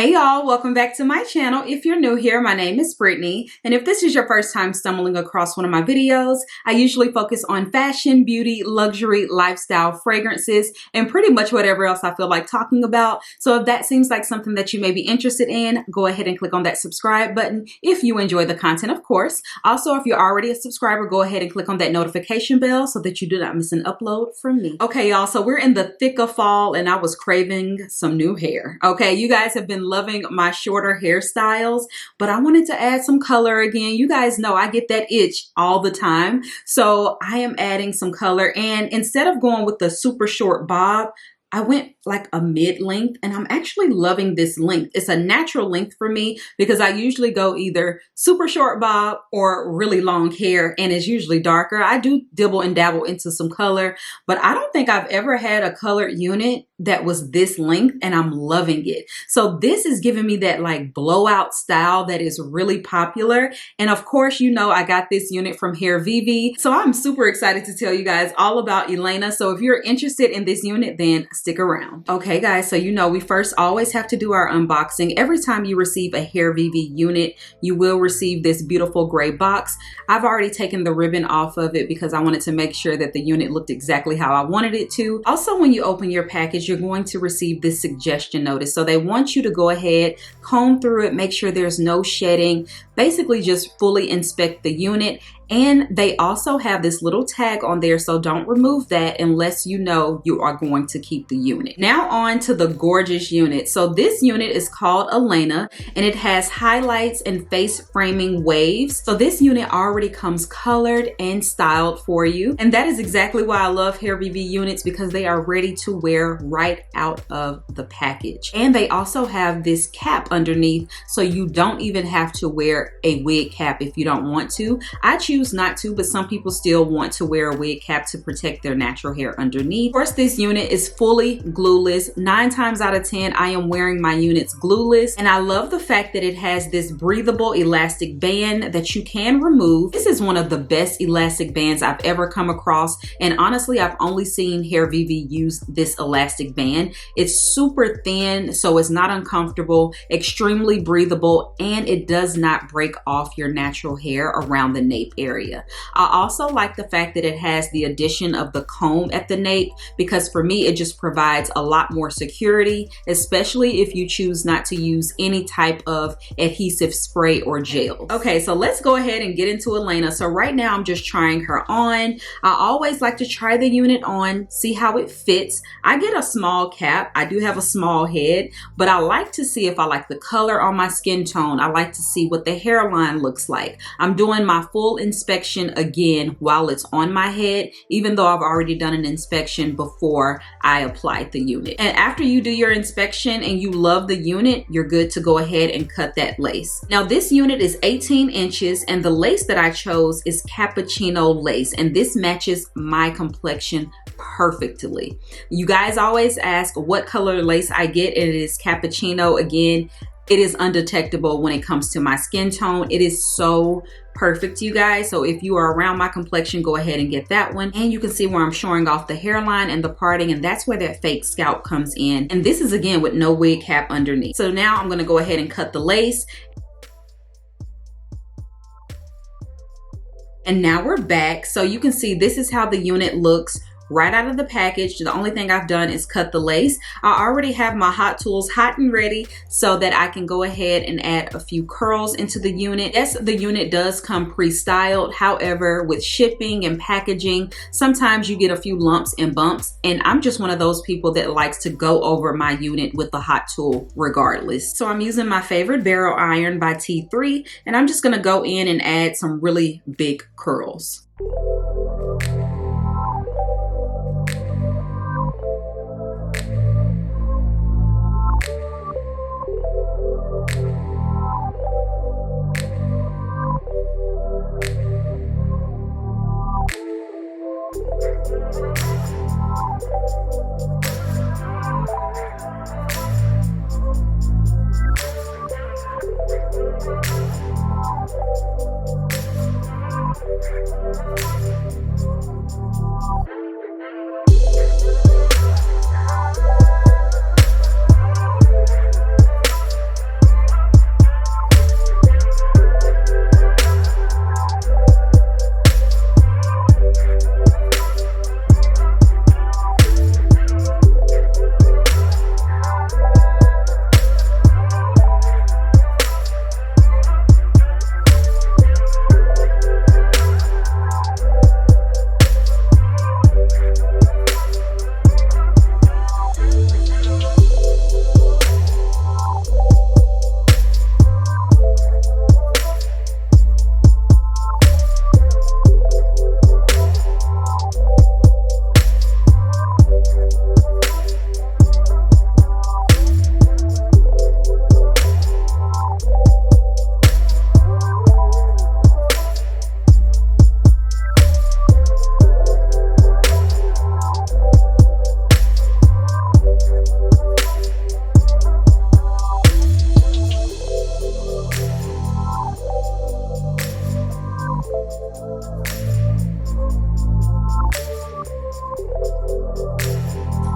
Hey y'all, welcome back to my channel. If you're new here, my name is Brittany, and if this is your first time stumbling across one of my videos, I usually focus on fashion, beauty, luxury, lifestyle, fragrances, and pretty much whatever else I feel like talking about. So if that seems like something that you may be interested in, go ahead and click on that subscribe button if you enjoy the content, of course. Also, if you're already a subscriber, go ahead and click on that notification bell so that you do not miss an upload from me. Okay, y'all, so we're in the thick of fall and I was craving some new hair. Okay, you guys have been loving my shorter hairstyles, but I wanted to add some color again. You guys know I get that itch all the time. So I am adding some color, and instead of going with the super short bob, I went like a mid-length, and I'm actually loving this length. It's a natural length for me because I usually go either super short bob or really long hair, and it's usually darker. I do dibble and dabble into some color, but I don't think I've ever had a colored unit that was this length, and I'm loving it. So this is giving me that like blowout style that is really popular. And of course, you know, I got this unit from Hairvivi. So I'm super excited to tell you guys all about Elena. So if you're interested in this unit, then stick around. Okay guys, so you know we first always have to do our unboxing. Every time you receive a Hairvivi unit, you will receive this beautiful gray box. I've already taken the ribbon off of it because I wanted to make sure that the unit looked exactly how I wanted it to. Also, when you open your package, you're going to receive this suggestion notice. So they want you to go ahead, comb through it, make sure there's no shedding, basically just fully inspect the unit. And they also have this little tag on there, so don't remove that unless you know you are going to keep the unit. Now on to the gorgeous unit. So this unit is called Elena, and it has highlights and face framing waves. So this unit already comes colored and styled for you. And that is exactly why I love Hairvivi units, because they are ready to wear right out of the package. And they also have this cap underneath, so you don't even have to wear a wig cap if you don't want to. I choose not to, but some people still want to wear a wig cap to protect their natural hair underneath. Of course, this unit is fully glueless. 9 times out of 10, I am wearing my units glueless, and I love the fact that it has this breathable elastic band that you can remove. This is one of the best elastic bands I've ever come across, and honestly, I've only seen Hairvivi use this elastic band. It's super thin, so it's not uncomfortable, extremely breathable, and it does not break off your natural hair around the nape area. I also like the fact that it has the addition of the comb at the nape, because for me it just provides a lot more security, especially if you choose not to use any type of adhesive spray or gel. Okay, so let's go ahead and get into Elena. So right now I'm just trying her on. I always like to try the unit on, see how it fits. I get a small cap. I do have a small head, but I like to see if I like the color on my skin tone. I like to see what the hairline looks like. I'm doing my full inspection again while it's on my head, even though I've already done an inspection before I applied the unit. And after you do your inspection and you love the unit, you're good to go ahead and cut that lace. Now this unit is 18 inches, and the lace that I chose is Cappuccino Lace, and this matches my complexion perfectly. You guys always ask what color lace I get, and it is Cappuccino. Again, it is undetectable when it comes to my skin tone. It is so perfect, you guys. So if you are around my complexion, go ahead and get that one. And you can see where I'm showing off the hairline and the parting, and that's where that fake scalp comes in. And this is again with no wig cap underneath. So now I'm gonna go ahead and cut the lace. And now we're back. So you can see this is how the unit looks right out of the package. The only thing I've done is cut the lace. I already have my hot tools hot and ready so that I can go ahead and add a few curls into the unit. Yes, the unit does come pre-styled. However, with shipping and packaging, sometimes you get a few lumps and bumps, and I'm just one of those people that likes to go over my unit with the hot tool regardless. So I'm using my favorite barrel iron by T3, and I'm just gonna go in and add some really big curls.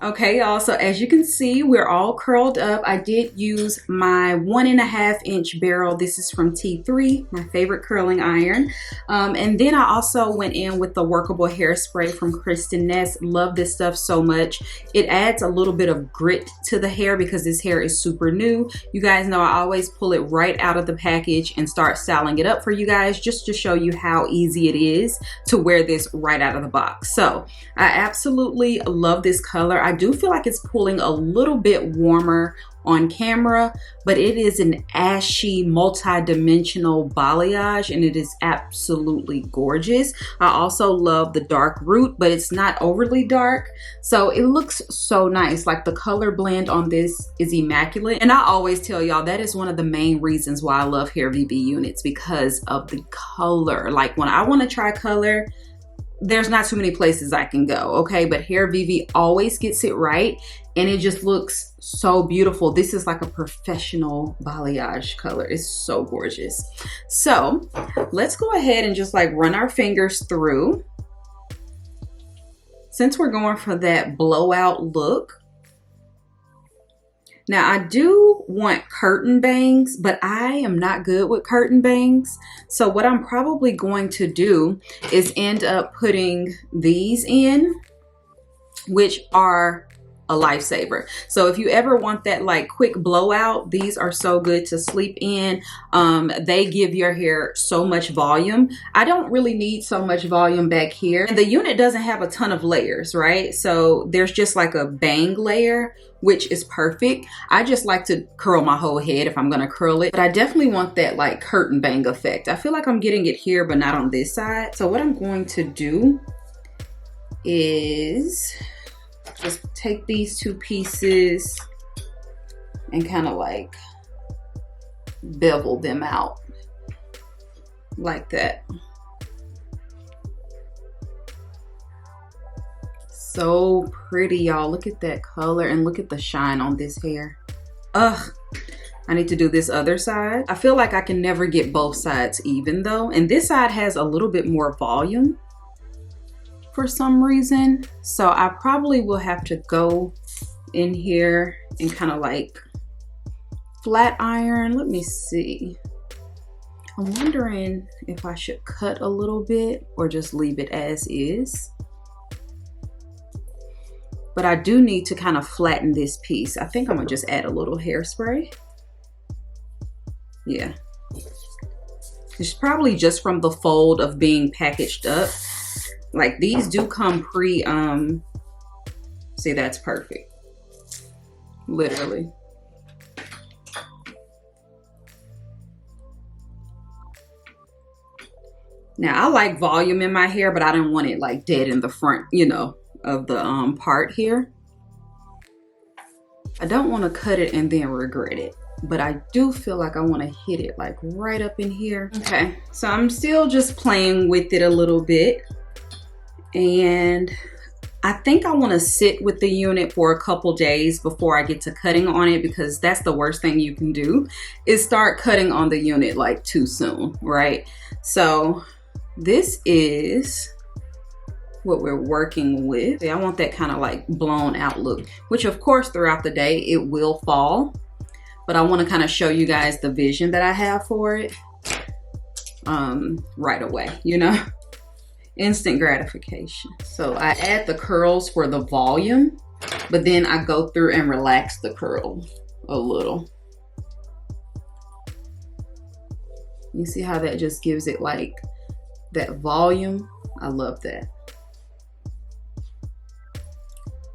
Okay, y'all, so as you can see, we're all curled up. I did use my 1.5-inch barrel. This is from T3, my favorite curling iron. And then I also went in with the workable hairspray from Kristen Ness. Love this stuff so much. It adds a little bit of grit to the hair because this hair is super new. You guys know I always pull it right out of the package and start styling it up for you guys, just to show you how easy it is to wear this right out of the box. So I absolutely love this color. I do feel like it's pulling a little bit warmer on camera, but it is an ashy multi-dimensional balayage and it is absolutely gorgeous. I also love the dark root, but it's not overly dark, so it looks so nice. Like the color blend on this is immaculate, and I always tell y'all that is one of the main reasons why I love Hairvivi units, because of the color. Like when I want to try color, there's not too many places I can go, okay? But Hairvivi always gets it right, and it just looks so beautiful. This is like a professional balayage color. It's so gorgeous. So let's go ahead and just like run our fingers through. Since we're going for that blowout look, now I do want curtain bangs, but I am not good with curtain bangs. So what I'm probably going to do is end up putting these in, which are a lifesaver. So if you ever want that like quick blowout, these are so good to sleep in. They give your hair so much volume. I don't really need so much volume back here. And the unit doesn't have a ton of layers, right? So there's just like a bang layer, which is perfect. I just like to curl my whole head if I'm gonna curl it, but I definitely want that like curtain bang effect. I feel like I'm getting it here, but not on this side. So what I'm going to do is just take these two pieces and kind of like bevel them out like that. So pretty, y'all. Look at that color and look at the shine on this hair. Ugh, I need to do this other side. I feel like I can never get both sides even though, and this side has a little bit more volume for some reason. So I probably will have to go in here and kind of like flat iron. Let me see. I'm wondering if I should cut a little bit or just leave it as is. But I do need to kind of flatten this piece. I think I'm gonna just add a little hairspray. Yeah. It's probably just from the fold of being packaged up. Like these do come pre, see, that's perfect. Literally. Now I like volume in my hair, but I don't want it like dead in the front, you know, of the part here. I don't want to cut it and then regret it, but I do feel like I want to hit it like right up in here. Okay, so I'm still just playing with it a little bit. And I think I want to sit with the unit for a couple days before I get to cutting on it, because that's the worst thing you can do is start cutting on the unit like too soon, right? So this is what we're working with. I want that kind of like blown out look, which of course throughout the day it will fall, but I want to kind of show you guys the vision that I have for it right away, you know? Instant gratification. So I add the curls for the volume, but then I go through and relax the curl a little. You see how that just gives it like that volume? I love that.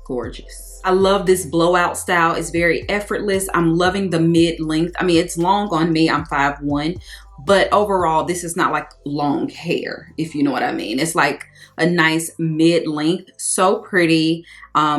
Gorgeous. I love this blowout style. It's very effortless. I'm loving the mid length. I mean, it's long on me. I'm 5'1", but overall, this is not like long hair, if you know what I mean. It's like a nice mid length. So pretty,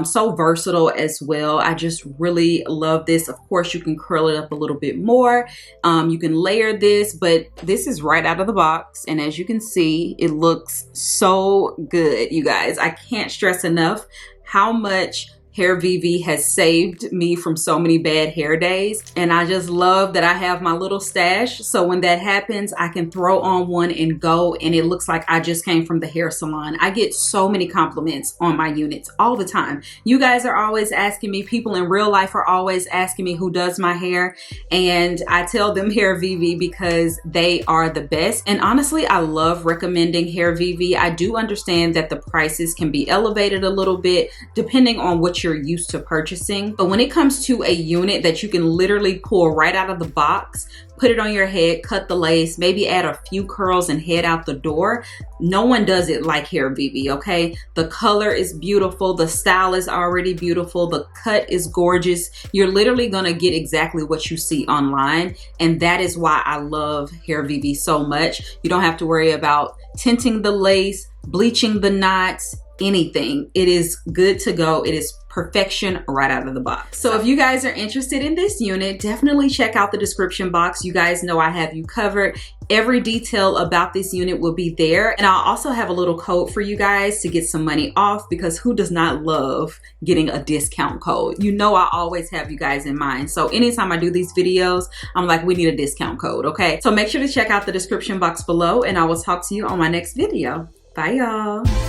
so versatile as well. I just really love this. Of course, you can curl it up a little bit more. You can layer this, but this is right out of the box. And as you can see, it looks so good, you guys. I can't stress enough how much Hairvivi has saved me from so many bad hair days. And I just love that I have my little stash. So when that happens, I can throw on one and go, and it looks like I just came from the hair salon. I get so many compliments on my units all the time. You guys are always asking me, people in real life are always asking me who does my hair, and I tell them Hairvivi because they are the best. And honestly, I love recommending Hairvivi. I do understand that the prices can be elevated a little bit depending on what you're used to purchasing. But when it comes to a unit that you can literally pull right out of the box, put it on your head, cut the lace, maybe add a few curls and head out the door, no one does it like Hairvivi, okay? The color is beautiful, the style is already beautiful, the cut is gorgeous. You're literally gonna get exactly what you see online, and that is why I love Hairvivi so much. You don't have to worry about tinting the lace, bleaching the knots, anything. It is good to go. It is perfection right out of the box. So if you guys are interested in this unit, definitely check out the description box. You guys know I have you covered. Every detail about this unit will be there. And I'll also have a little code for you guys to get some money off, because who does not love getting a discount code? You know I always have you guys in mind. So anytime I do these videos, I'm like, we need a discount code, okay? So make sure to check out the description box below, and I will talk to you on my next video. Bye, y'all.